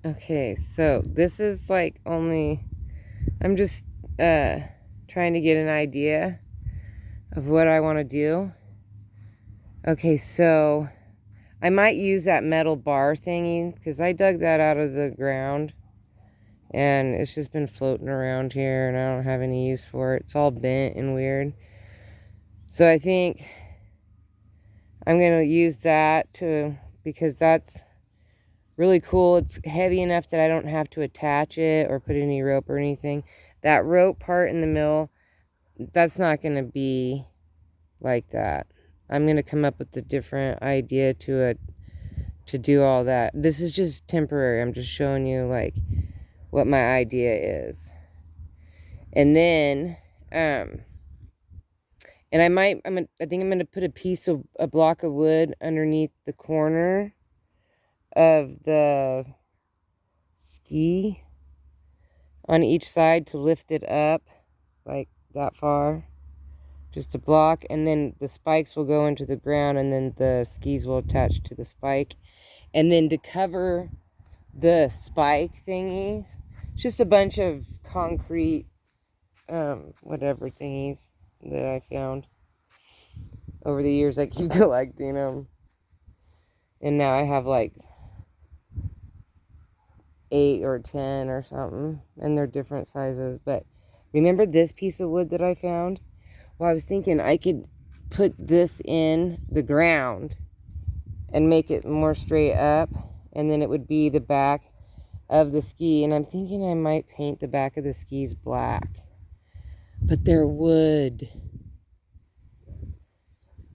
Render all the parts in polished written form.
Okay, so this is like only, I'm just trying to get an idea of what I want to do. Okay, so I might use that metal bar thingy because I dug that out of the ground and it's just been floating around here and I don't have any use for it. It's all bent and weird. So I think I'm going to use that because that's really cool. It's heavy enough that I don't have to attach it or put any rope or anything. That rope part in the middle, that's not going to be like that. I'm going to come up with a different idea to do all that. This is just temporary. I'm just showing you like what my idea is. And then and I think I'm going to put a block of wood underneath the corner of the ski on each side to lift it up like that far, just a block, and then the spikes will go into the ground and then the skis will attach to the spike. And then to cover the spike thingies, it's just a bunch of concrete whatever thingies that I found over the years. I keep collecting them, and now I have like 8 or 10 or something, and they're different sizes. But remember this piece of wood that I found? Well, I was thinking I could put this in the ground and make it more straight up, and then it would be the back of the ski. And I'm thinking I might paint the back of the skis black, but they're wood.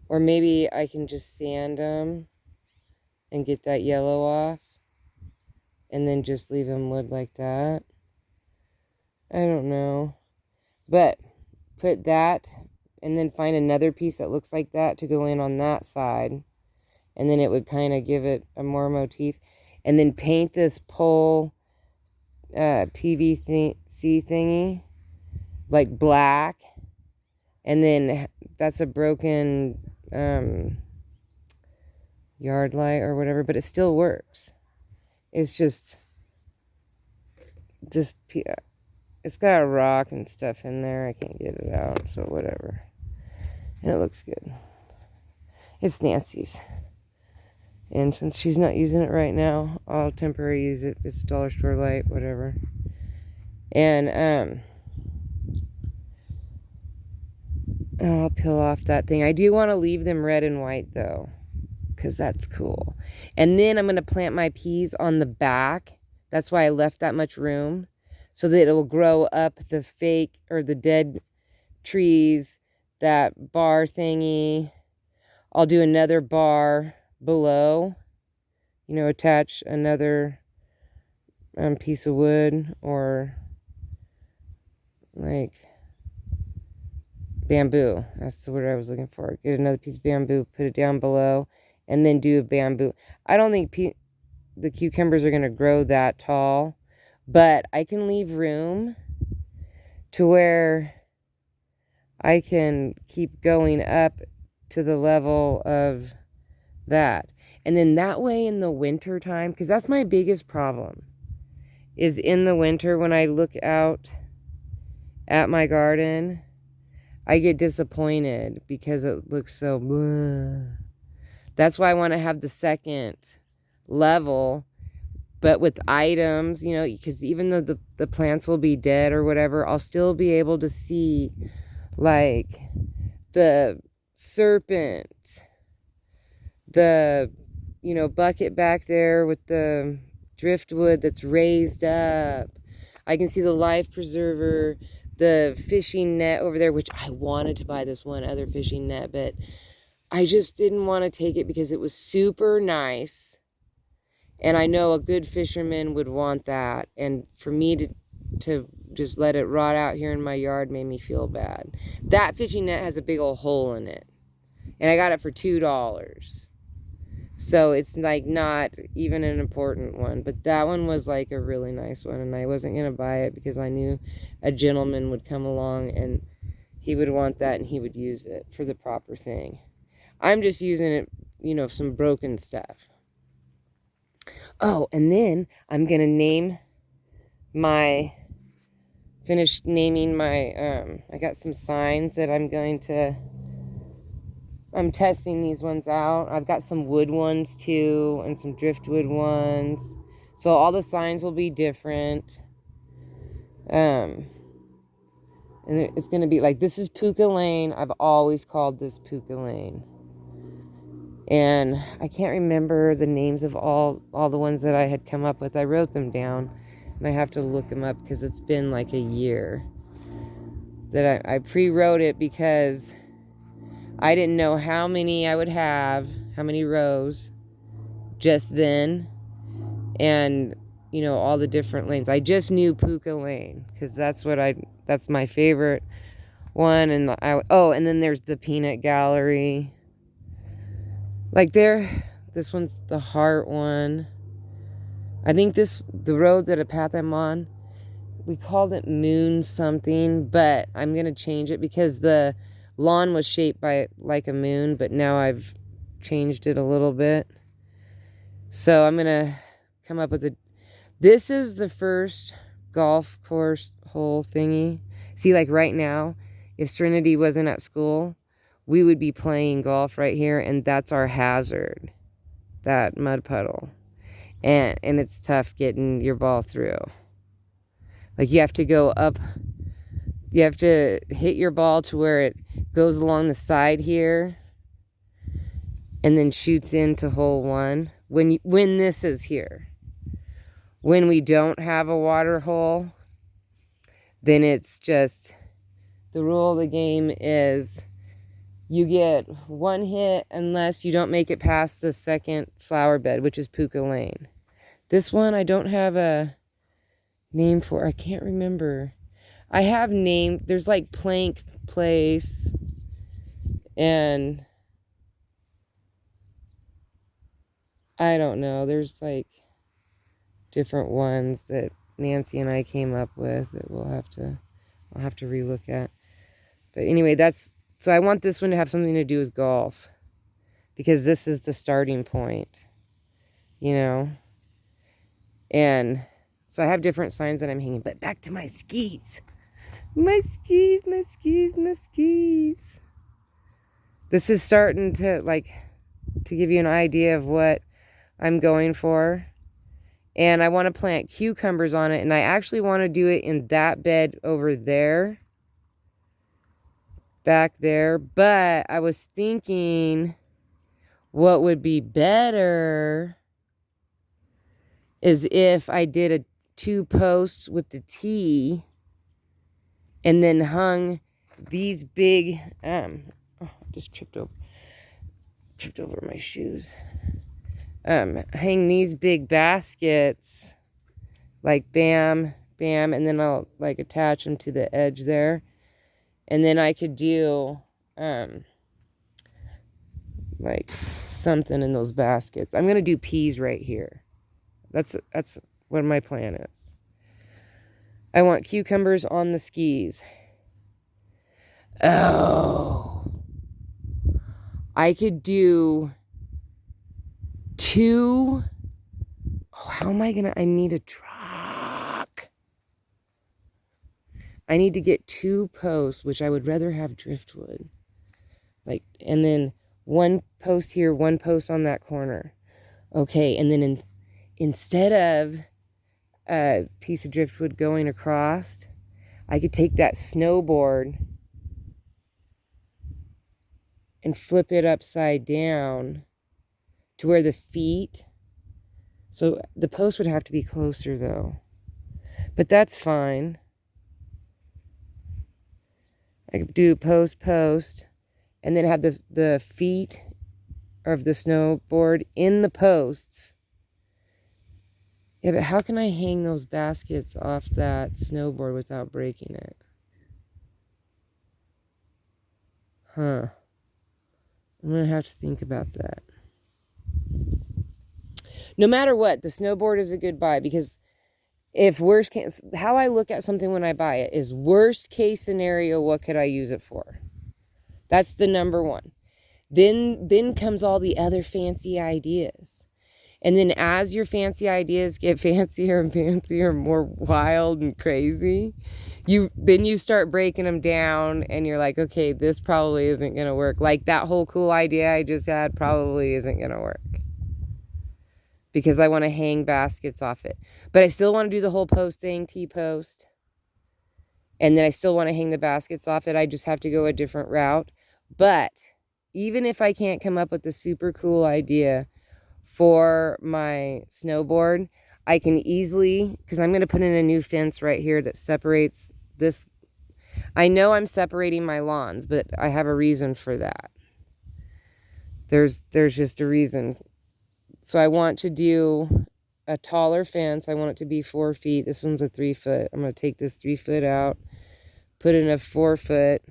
Or maybe I can just sand them and get that yellow off and then just leave them wood like that. I don't know. But put that and then find another piece that looks like that to go in on that side. And then it would kind of give it a more motif. And then paint this pole PVC thingy like black. And then that's a broken yard light or whatever, but it still works. It's just this, it's got a rock and stuff in there. I can't get it out, so whatever. And it looks good. It's Nancy's. And since she's not using it right now, I'll temporarily use it. It's a dollar store light, whatever. And I'll peel off that thing. I do want to leave them red and white though, because that's cool. And then I'm going to plant my peas on the back. That's why I left that much room, so that it will grow up the fake or the dead trees, that bar thingy. I'll do another bar below, attach another piece of wood or like bamboo. That's the word I was looking for. Get another piece of bamboo, put it down below, and then do a bamboo. I don't think the cucumbers are going to grow that tall, but I can leave room to where I can keep going up to the level of that. And then that way in the winter time, because that's my biggest problem, is in the winter when I look out at my garden, I get disappointed because it looks so blah. That's why I want to have the second level, but with items, because even though the plants will be dead or whatever, I'll still be able to see like the serpent, the bucket back there with the driftwood that's raised up. I can see the life preserver, the fishing net over there, which I wanted to buy this one other fishing net, but I just didn't want to take it because it was super nice. And I know a good fisherman would want that. And for me to just let it rot out here in my yard made me feel bad. That fishing net has a big old hole in it. And I got it for $2. So it's like not even an important one. But that one was like a really nice one. And I wasn't going to buy it because I knew a gentleman would come along and he would want that and he would use it for the proper thing. I'm just using it, some broken stuff. Oh, and then I'm going to finish naming my, I got some signs that I'm testing these ones out. I've got some wood ones too, and some driftwood ones. So all the signs will be different. And it's going to be like, this is Puka Lane. I've always called this Puka Lane. And I can't remember the names of all the ones that I had come up with. I wrote them down, and I have to look them up because it's been like a year that I pre-wrote it, because I didn't know how many I would have, how many rows just then, and you know, all the different lanes. I just knew Puka Lane because that's my favorite one. And and then there's the Peanut Gallery. Like this one's the Heart one. I think the road that a path I'm on, we called it Moon something, but I'm gonna change it because the lawn was shaped like a moon, but now I've changed it a little bit. So I'm gonna come up with this is the first golf course hole thingy. See, like right now, if Serenity wasn't at school, we would be playing golf right here, and that's our hazard, that mud puddle. And it's tough getting your ball through. Like, you have to go up, you have to hit your ball to where it goes along the side here and then shoots into hole 1 when this is here. When we don't have a water hole, then it's just, the rule of the game is you get 1 hit unless you don't make it past the second flower bed, which is Puka Lane. This one I don't have a name for. I can't remember. I have named, there's like Plank Place, and I don't know, there's like different ones that Nancy and I came up with that I'll have to relook at. But anyway, so I want this one to have something to do with golf, because this is the starting point, you know. And so I have different signs that I'm hanging. But back to my skis. My skis, my skis, my skis. This is starting to give you an idea of what I'm going for. And I want to plant cucumbers on it. And I actually want to do it in that bed over there. Back there. But I was thinking what would be better is if I did 2 posts with the T and then hung these big, just tripped over my shoes. Hang these big baskets, like bam, bam, and then I'll like attach them to the edge there. And then I could do, like something in those baskets. I'm going to do peas right here. That's what my plan is. I want cucumbers on the skis. Oh. I could do 2. Oh, how am I going to? I need a truck. I need to get 2 posts, which I would rather have driftwood. And then 1 post here, 1 post on that corner. Okay, and then instead of a piece of driftwood going across, I could take that snowboard and flip it upside down to where the feet, so the post would have to be closer though, but that's fine. I could do post, and then have the feet of the snowboard in the posts. Yeah, but how can I hang those baskets off that snowboard without breaking it? Huh. I'm going to have to think about that. No matter what, the snowboard is a good buy, because if worst case, how I look at something when I buy it is worst case scenario, what could I use it for? That's the number one. Then comes all the other fancy ideas. And then as your fancy ideas get fancier and fancier, more wild and crazy, you start breaking them down and you're like, okay, this probably isn't going to work. Like that whole cool idea I just had probably isn't going to work because I want to hang baskets off it. But I still want to do the whole post thing, T-post. And then I still want to hang the baskets off it. I just have to go a different route. But even if I can't come up with a super cool idea for my snowboard, I can easily, because I'm going to put in a new fence right here that separates this. I know I'm separating my lawns, but I have a reason for that. There's just a reason. So I want to do a taller fence. I want it to be 4 feet. This one's a 3 foot. I'm going to take this 3 foot out, put in a 4 foot,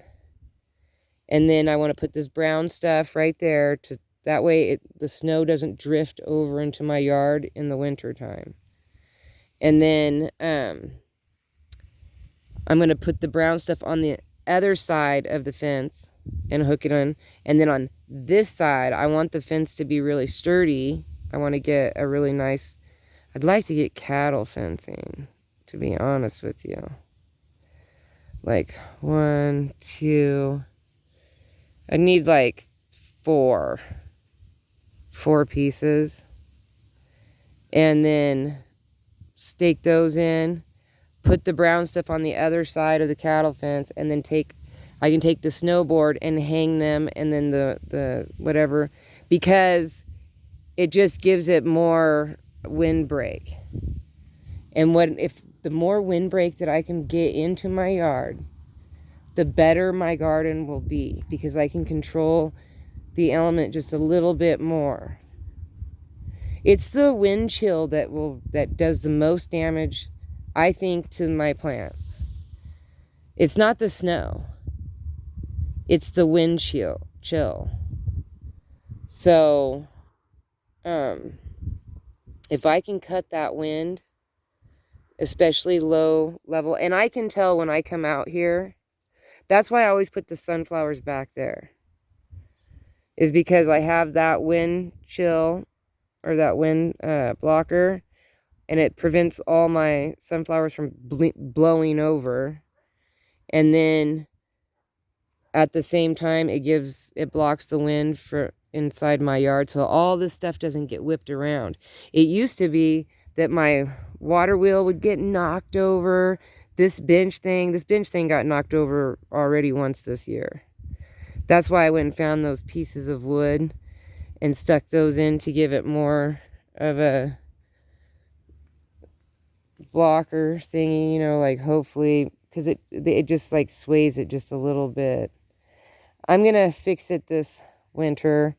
and then I want to put this brown stuff right there to that way the snow doesn't drift over into my yard in the winter time. And then I'm going to put the brown stuff on the other side of the fence and hook it on. And then on this side, I want the fence to be really sturdy. I want to get a really nice, I'd like to get cattle fencing, to be honest with you. Like 1, 2, I need like 4 pieces. And then stake those in, put the brown stuff on the other side of the cattle fence, and then I can take the snowboard and hang them, and then the whatever, because it just gives it more windbreak. And if the more windbreak that I can get into my yard, the better my garden will be, because I can control the element just a little bit more. It's the wind chill that does the most damage, I think, to my plants. It's not the snow. It's the wind chill. So, if I can cut that wind, especially low level, and I can tell when I come out here, that's why I always put the sunflowers back there, is because I have that wind chill, or that wind blocker, and it prevents all my sunflowers from blowing over. And then at the same time, it blocks the wind for inside my yard, so all this stuff doesn't get whipped around. It used to be that my water wheel would get knocked over. This bench thing got knocked over already once this year. That's why I went and found those pieces of wood and stuck those in to give it more of a blocker thingy, you know, like hopefully, because it just like sways it just a little bit. I'm gonna fix it this winter,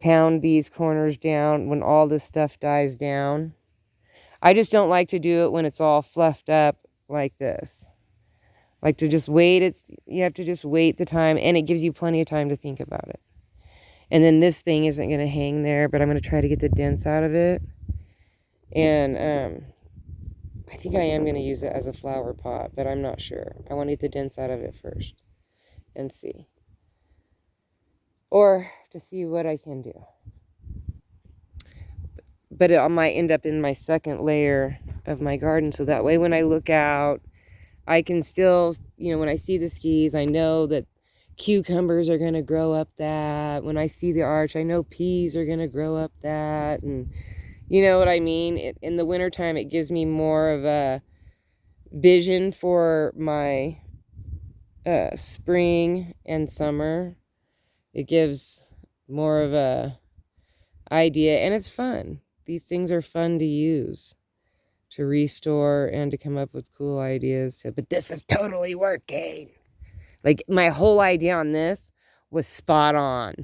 pound these corners down when all this stuff dies down. I just don't like to do it when it's all fluffed up like this. Like to just wait, you have to just wait the time, and it gives you plenty of time to think about it. And then this thing isn't going to hang there, but I'm going to try to get the dents out of it. And I think I am going to use it as a flower pot, but I'm not sure. I want to get the dents out of it first and see. Or to see what I can do. But it might end up in my second layer of my garden, so that way when I look out, I can still, you know, when I see the skis, I know that cucumbers are going to grow up that. When I see the arch, I know peas are going to grow up that. And you know what I mean? In the wintertime, it gives me more of a vision for my spring and summer. It gives more of a idea, and it's fun. These things are fun to use, to restore, and to come up with cool ideas. But this is totally working. Like, my whole idea on this was spot on.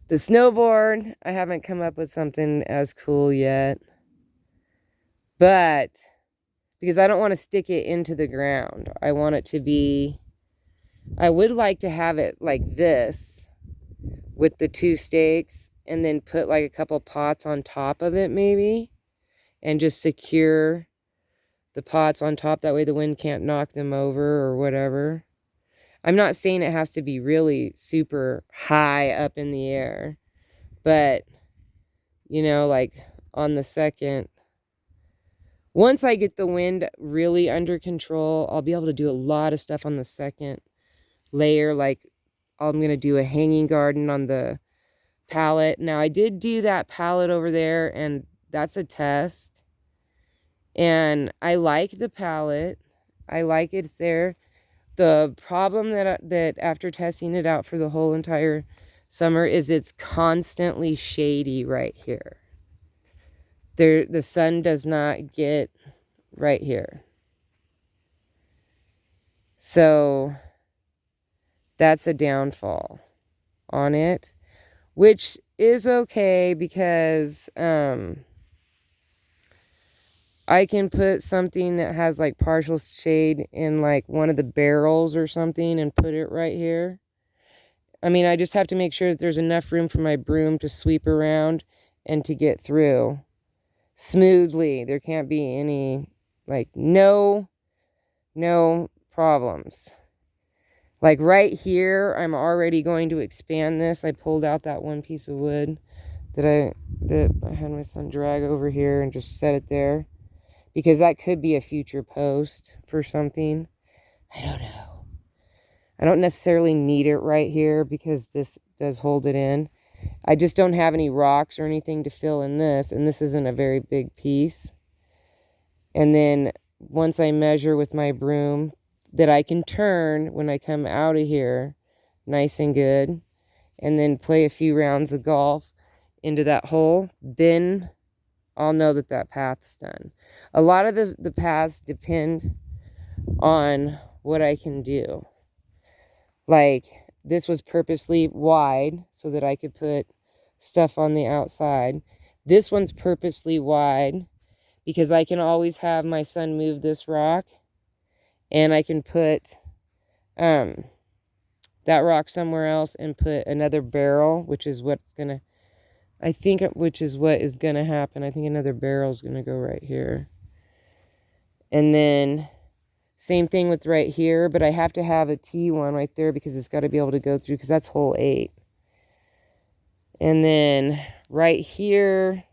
The snowboard, I haven't come up with something as cool yet. But, because I don't want to stick it into the ground. I want it to be, I would like to have it like this, with the 2 stakes, and then put like a couple pots on top of it maybe, and just secure the pots on top. That way the wind can't knock them over or whatever. I'm not saying it has to be really super high up in the air, but, you know, like on the second. Once I get the wind really under control, I'll be able to do a lot of stuff on the second layer. Like I'm going to do a hanging garden on the palette. Now I did do that palette over there, and that's a test. And I like the palette. I like it's there. The problem that after testing it out for the whole entire summer is it's constantly shady right here. The sun does not get right here. So that's a downfall on it, which is okay because I can put something that has like partial shade in like one of the barrels or something and put it right here. I mean, I just have to make sure that there's enough room for my broom to sweep around and to get through smoothly. There can't be any, like, no problems. Like right here, I'm already going to expand this. I pulled out that one piece of wood that I had my son drag over here and just set it there. Because that could be a future post for something. I don't know. I don't necessarily need it right here because this does hold it in. I just don't have any rocks or anything to fill in this. And this isn't a very big piece. And then once I measure with my broom that I can turn when I come out of here nice and good. And then play a few rounds of golf into that hole. Then I'll know that that path's done. A lot of the paths depend on what I can do. Like, this was purposely wide so that I could put stuff on the outside. This one's purposely wide because I can always have my son move this rock. And I can put that rock somewhere else and put another barrel, which is what's going to... I think which is what is going to happen. I think another barrel is going to go right here. And then same thing with right here, but I have to have a T one right there because it's got to be able to go through because that's hole 8. And then right here,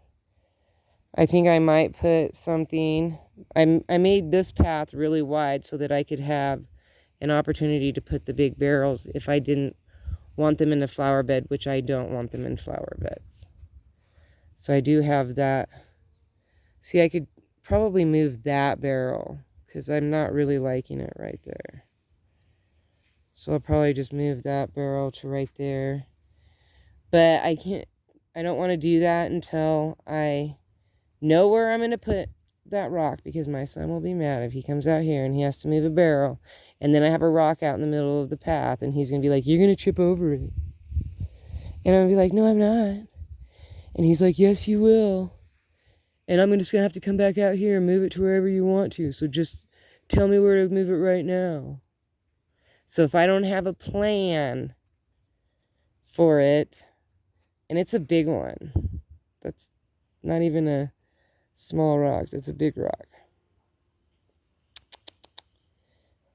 I think I might put something. I made this path really wide so that I could have an opportunity to put the big barrels if I didn't want them in a flower bed, which I don't want them in flower beds. So I do have that. See, I could probably move that barrel because I'm not really liking it right there. So I'll probably just move that barrel to right there. But I don't want to do that until I know where I'm going to put that rock because my son will be mad if he comes out here and he has to move a barrel. And then I have a rock out in the middle of the path and he's going to be like, you're going to trip over it. And I'm going to be like, no, I'm not. And he's like, yes, you will. And I'm just going to have to come back out here and move it to wherever you want to. So just tell me where to move it right now. So if I don't have a plan for it, and it's a big one. That's not even a small rock. That's a big rock.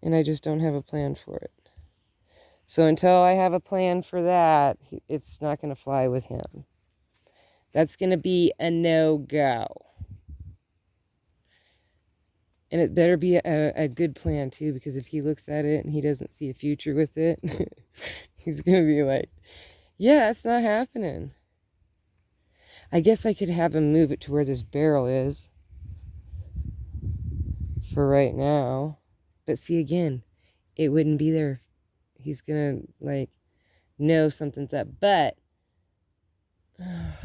And I just don't have a plan for it. So until I have a plan for that, it's not going to fly with him. That's going to be a no-go. And it better be a good plan, too, because if he looks at it and he doesn't see a future with it, he's going to be like, yeah, it's not happening. I guess I could have him move it to where this barrel is for right now. But see, again, it wouldn't be there. He's going to, like, know something's up. But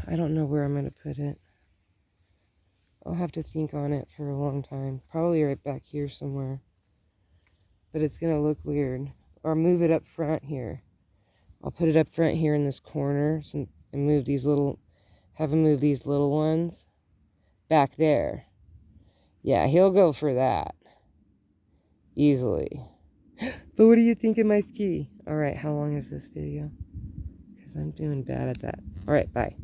I don't know where I'm going to put it. I'll have to think on it for a long time. Probably right back here somewhere. But it's going to look weird. Or move it up front here. I'll put it up front here in this corner and move these little, have him move these little ones back there. Yeah, he'll go for that. Easily. But what do you think of my ski? Alright, how long is this video? Because I'm doing bad at that. Alright, bye.